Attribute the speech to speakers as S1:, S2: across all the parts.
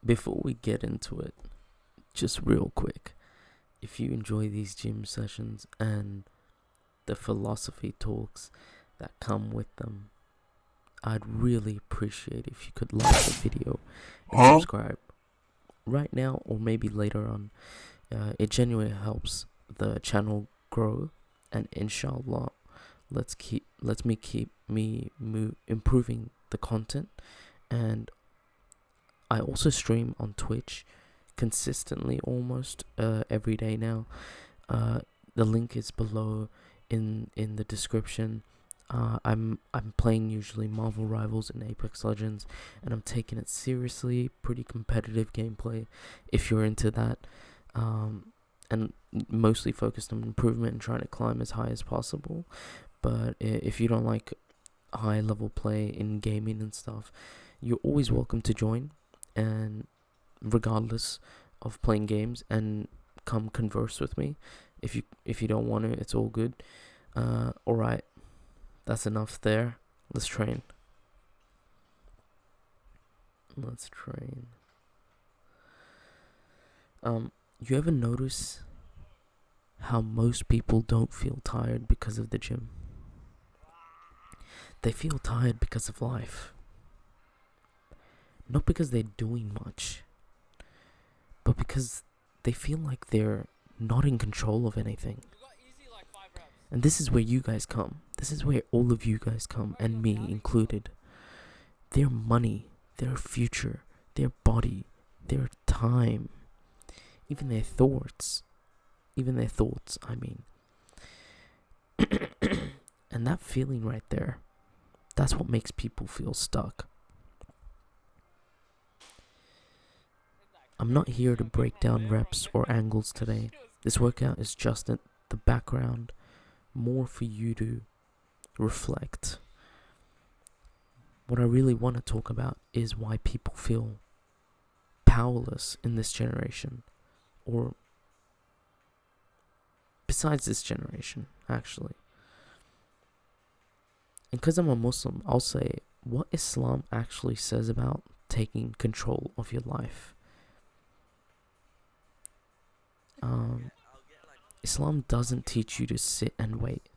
S1: Before we get into it, just real quick, if you enjoy these gym sessions and the philosophy talks that come with them, I'd really appreciate if you could like the video and subscribe right now or maybe later on. It genuinely helps the channel grow, and inshallah, let's me keep improving the content. And I also stream on Twitch consistently, almost every day now. The link is below in the description. I'm playing usually Marvel Rivals and Apex Legends, and I'm taking it seriously. Pretty competitive gameplay, if you're into that. And mostly focused on improvement and trying to climb as high as possible. But if you don't like high level play in gaming and stuff, you're always welcome to join, and regardless of playing games, and come converse with me. If you don't want to, it's all good. Alright, that's enough there. Let's train. You ever notice how most people don't feel tired because of the gym? They feel tired because of life. Not because they're doing much, but because they feel like they're not in control of anything. And this is where you guys come. This is where all of you guys come, and me included. Their money, their future, their body, their time, even their thoughts, I mean. And that feeling right there, that's what makes people feel stuck. I'm not here to break down reps or angles today. This workout is just the background, more for you to reflect. What I really want to talk about is why people feel powerless in this generation, or besides this generation, actually. And because I'm a Muslim, I'll say what Islam actually says about taking control of your life. Islam doesn't teach you to sit and wait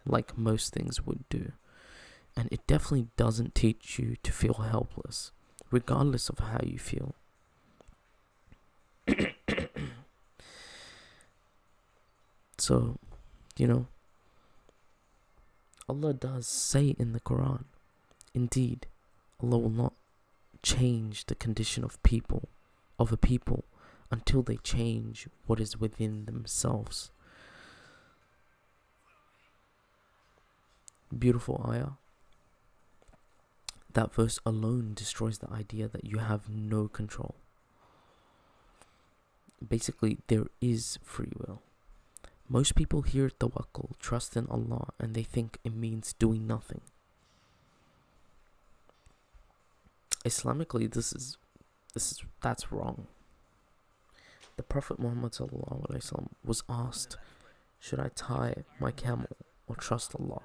S1: like most things would do. And it definitely doesn't teach you to feel helpless, regardless of how you feel. So, Allah does say in the Quran, indeed, Allah will not change the condition of a people, until they change what is within themselves. Beautiful ayah. That verse alone destroys the idea that you have no control. Basically, there is free will. Most people hear tawakkul, trust in Allah, and they think it means doing nothing. Islamically, that's wrong. The Prophet Muhammad ﷺ was asked, should I tie my camel or trust Allah?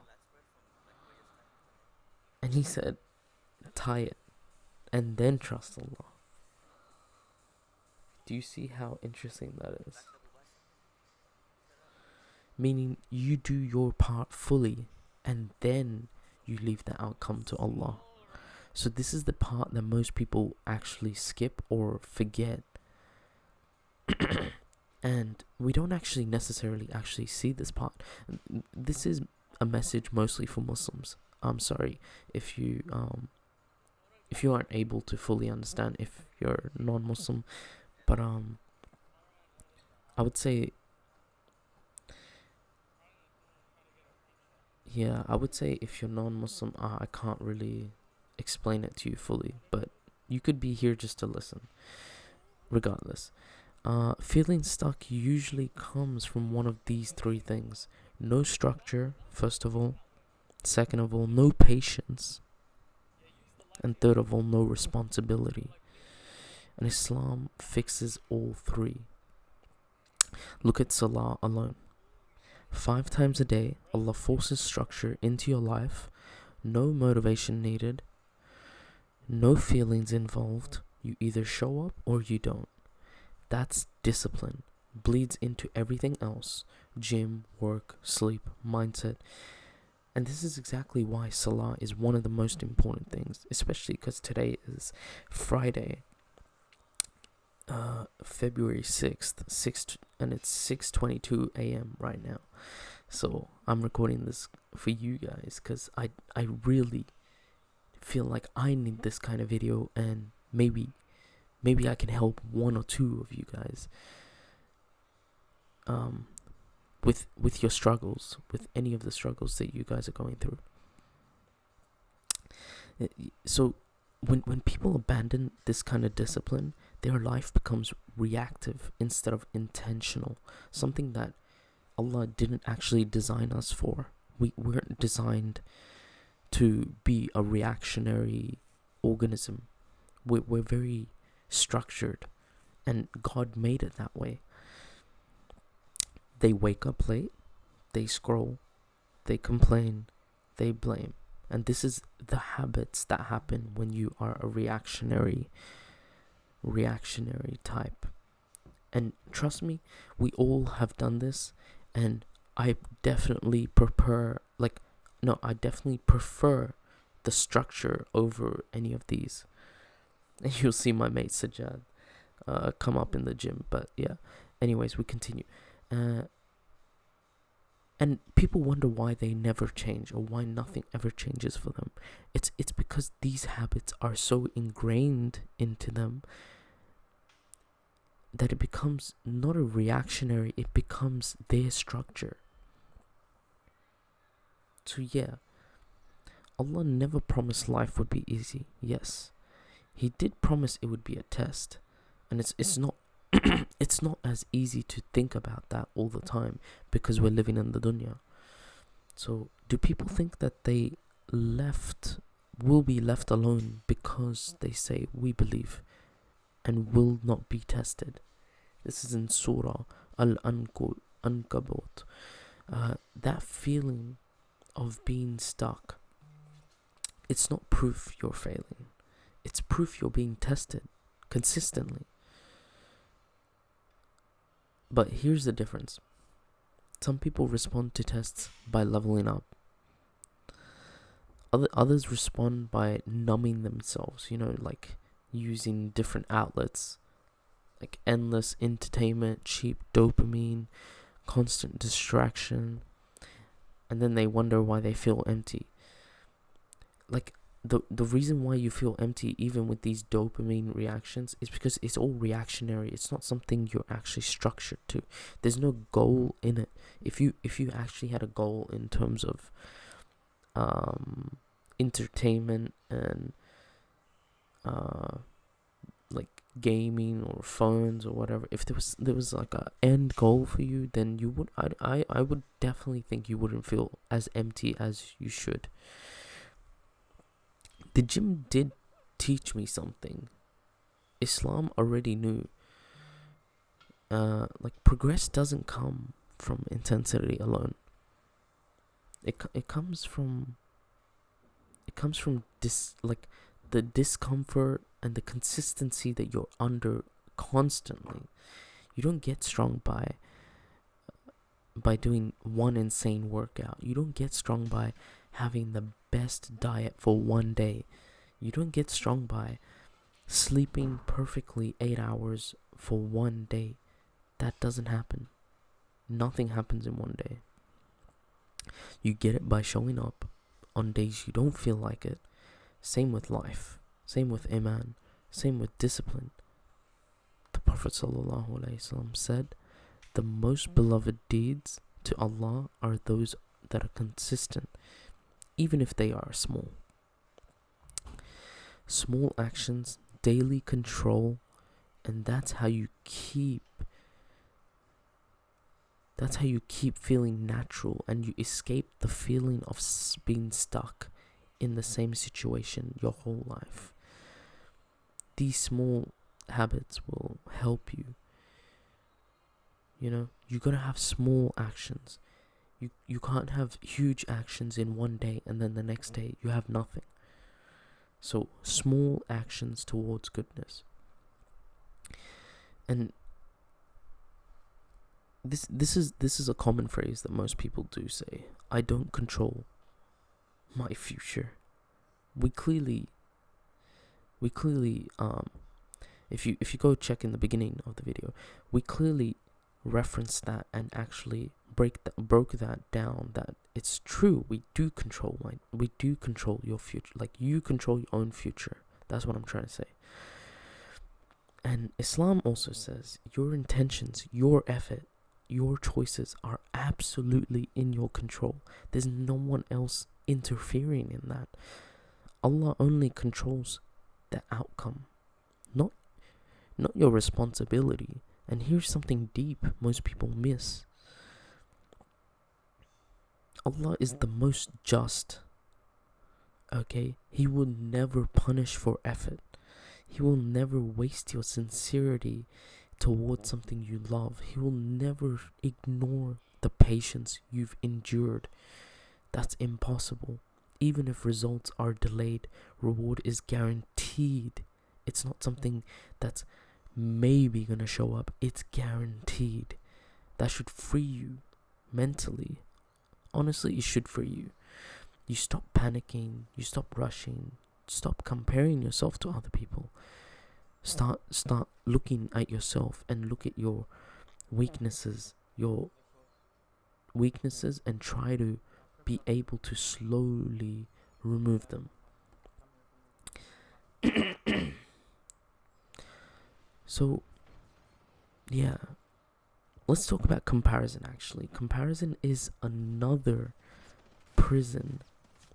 S1: And he said, tie it and then trust Allah. Do you see how interesting that is? Meaning you do your part fully and then you leave the outcome to Allah. So this is the part that most people actually skip or forget. And we don't actually necessarily see this part. This is a message mostly for Muslims. I'm sorry if you aren't able to fully understand if you're non-Muslim, but I would say, if you're non-Muslim, I can't really explain it to you fully, but you could be here just to listen. Regardless, feeling stuck usually comes from one of these three things: no structure, first of all; second of all, no patience; and third of all, no responsibility. And Islam fixes all three. Look at Salah alone. 5 times a day, Allah forces structure into your life. No motivation needed, no feelings involved, You either show up or you don't. That's discipline. Bleeds into everything else. Gym, work, sleep, mindset. And this is exactly why Salah is one of the most important things, especially because today is Friday, February 6th, and it's 6:22 a.m. right now. So I'm recording this for you guys because I really feel like I need this kind of video, and maybe I can help one or two of you guys with your struggles, with any of the struggles that you guys are going through. So when people abandon this kind of discipline, their life becomes reactive instead of intentional, something that Allah didn't actually design us for. We weren't designed to be a reactionary organism. We're very structured, and God made it that way. They wake up late, they scroll, they complain, they blame. And this is the habits that happen when you are a reactionary type. And trust me, we all have done this, and I definitely prefer the structure over any of these. And you'll see my mate Sajjad come up in the gym. But yeah, anyways, we continue. And people wonder why they never change, or why nothing ever changes for them. It's because these habits are so ingrained into them that it becomes not a reactionary, it becomes their structure. So yeah, Allah never promised life would be easy. Yes, He did promise it would be a test, and it's not it's not as easy to think about that all the time because we're living in the dunya. So do people think that they will be left alone because they say we believe and will not be tested? This is in Surah Al-Ankabut. That feeling of being stuck, it's not proof you're failing. It's proof you're being tested consistently. But here's the difference. Some people respond to tests by leveling up. Others respond by numbing themselves, like using different outlets, like endless entertainment, cheap dopamine, constant distraction, and then they wonder why they feel empty. Like, the reason why you feel empty even with these dopamine reactions is because it's all reactionary. It's not something you're actually structured to. There's no goal in it. If you actually had a goal in terms of entertainment and like gaming or phones or whatever, if there was like a end goal for you, then you would I would definitely think you wouldn't feel as empty as you should. The gym did teach me something. Islam already knew. Progress doesn't come from intensity alone. It comes from the discomfort and the consistency that you're under constantly. You don't get strong by doing one insane workout. You don't get strong by having the best diet for one day. You don't get strong by sleeping perfectly 8 hours for one day. That doesn't happen. Nothing happens in one day. You get it by showing up on days you don't feel like it. Same with life. Same with iman. Same with discipline. The Prophet ﷺ said, the most beloved deeds to Allah are those that are consistent, even if they are small. Small actions, daily control, and that's how you keep feeling natural, and you escape the feeling of being stuck in the same situation your whole life. These small habits will help you. You gotta have small actions. You can't have huge actions in one day and then the next day you have nothing. So small actions towards goodness. And this is a common phrase that most people do say. I don't control my future. We clearly if you go check in the beginning of the video, we clearly referenced that and actually broke that down, that it's true. We do control your future. Like, you control your own future. That's what I'm trying to say. And Islam also says your intentions, your effort, your choices are absolutely in your control. There's no one else interfering in that. Allah only controls the outcome, not your responsibility. And here's something deep most people miss. Allah is the most just. Okay? He will never punish for effort. He will never waste your sincerity towards something you love. He will never ignore the patience you've endured. That's impossible. Even if results are delayed, reward is guaranteed. It's not something that's maybe gonna show up. It's guaranteed. That should free you mentally. Honestly, it should free you. You stop panicking. You stop rushing. Stop comparing yourself to other people. Start looking at yourself and look at your weaknesses. And try to be able to slowly remove them. So, yeah, let's talk about comparison. Actually, comparison is another prison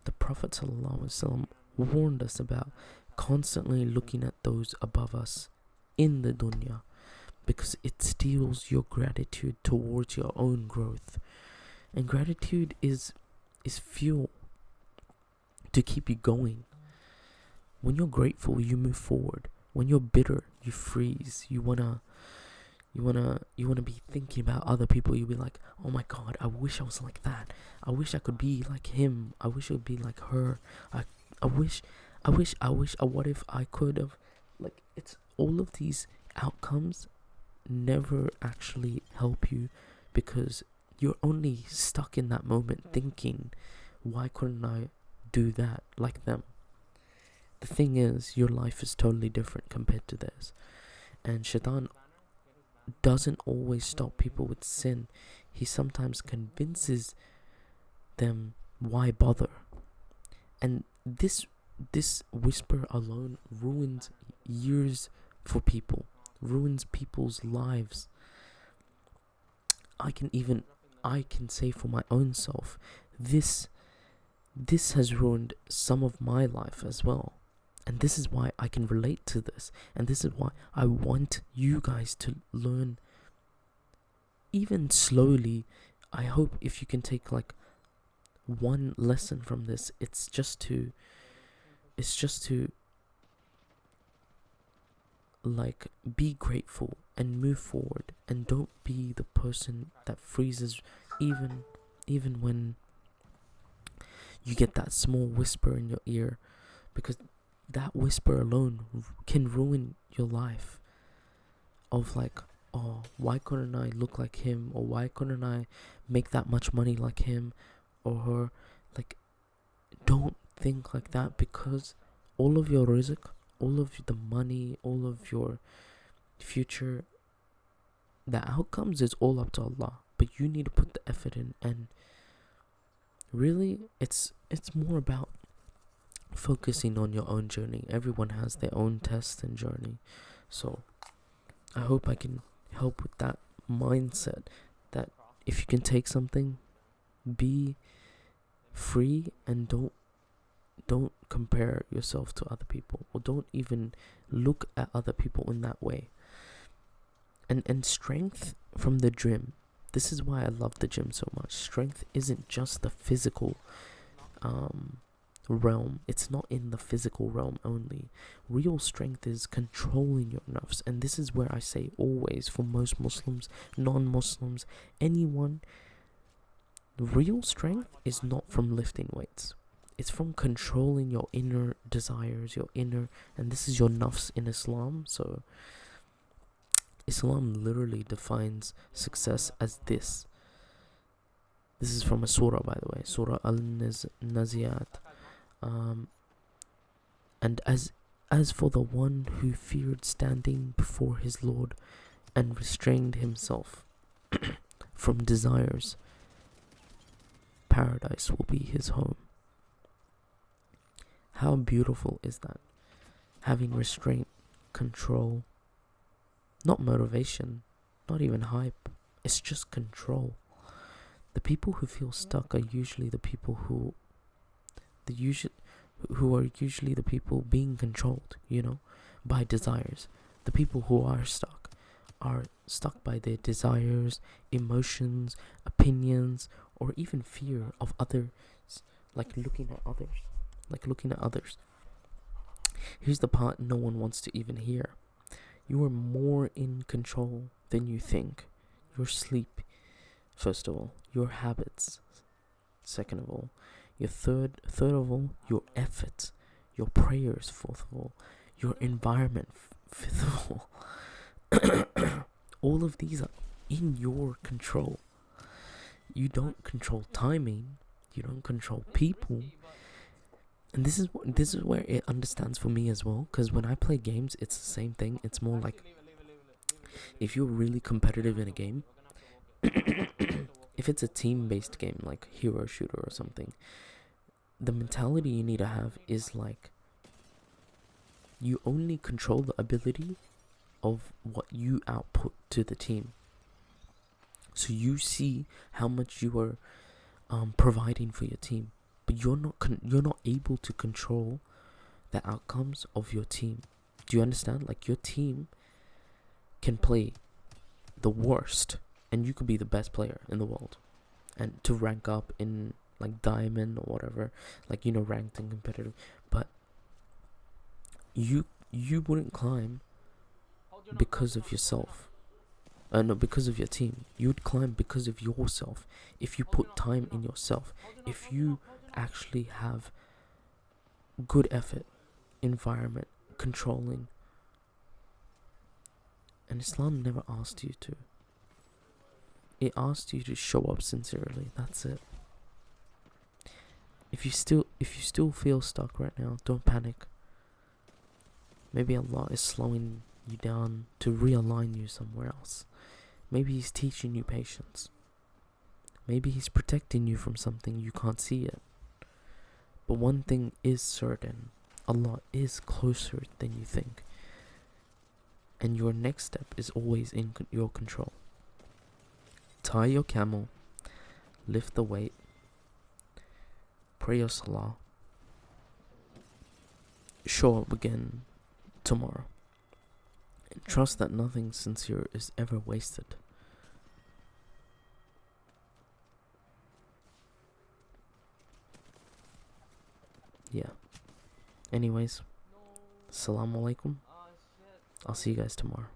S1: the Prophet ﷺ warned us about, constantly looking at those above us in the dunya, because it steals your gratitude towards your own growth. And gratitude is fuel to keep you going. When you're grateful, you move forward. When you're bitter, you freeze. You wanna be thinking about other people. You'll be like, oh my God, I wish I was like that. I wish I could be like him. I wish I would be like her. I wish, what if I could have, like, it's all of these outcomes never actually help you, because you're only stuck in that moment thinking, why couldn't I do that like them? The thing is, your life is totally different compared to theirs. And Shaitan doesn't always stop people with sin. He sometimes convinces them, why bother? And this whisper alone ruins years for people, ruins people's lives. I can say for my own self, this has ruined some of my life as well. And this is why I can relate to this. And this is why I want you guys to learn, even slowly. I hope if you can take like one lesson from this, it's just to like be grateful and move forward, and don't be the person that freezes even when you get that small whisper in your ear, because that whisper alone can ruin your life. Of like, oh, why couldn't I look like him? Or why couldn't I make that much money like him or her? Like, don't think like that, because all of your rizq, all of the money, all of your future, the outcomes is all up to Allah. But you need to put the effort in, and really it's more about focusing on your own journey. Everyone has their own test and journey. So I hope I can help with that mindset, that if you can take something, be free, and don't compare yourself to other people, or don't even look at other people in that way. And strength from the gym. This is why I love the gym so much. Strength isn't just the physical realm. It's not in the physical realm only. Real strength is controlling your nafs. And this is where I say always, for most Muslims, non-Muslims, anyone, real strength is not from lifting weights. It's from controlling your inner desires, and this is your nafs in Islam. So Islam literally defines success as this. This is from a surah, by the way, Surah Al-Naziyat. And as for the one who feared standing before his Lord and restrained himself from desires, paradise will be his home. How beautiful is that? Having restraint, control, not motivation, not even hype. It's just control. The people who feel stuck are usually the people who are usually the people being controlled, by desires. The people who are stuck by their desires, emotions, opinions, or even fear of others, like looking at others. Here's the part no one wants to even hear. You are more in control than you think. Your sleep, first of all, your habits, second of all, your third of all, your efforts, your prayers, fourth of all, your environment, fifth of all. All of these are in your control. You don't control timing. You don't control people. And this is where it understands for me as well. Because when I play games, it's the same thing. It's more like if you're really competitive in a game, if it's a team-based game like hero shooter or something, the mentality you need to have is like you only control the ability of what you output to the team. So you see how much you are providing for your team, but you're not able to control the outcomes of your team. Do you understand? Like your team can play the worst, and you could be the best player in the world, and to rank up in like diamond or whatever, like ranked and competitive, but you wouldn't climb because of yourself. No, because of your team. You would climb because of yourself. If you put time in yourself, if you actually have good effort, environment, controlling. And Islam never asked you to. It asked you to show up sincerely. That's it. If you still feel stuck right now, don't panic. Maybe Allah is slowing you down to realign you somewhere else. Maybe He's teaching you patience. Maybe He's protecting you from something you can't see yet. But one thing is certain. Allah is closer than you think. And your next step is always in your control. Tie your camel. Lift the weight. Pray your salah. Show up again tomorrow. And trust that nothing sincere is ever wasted. Yeah. Anyways, Salam alaikum. I'll see you guys tomorrow.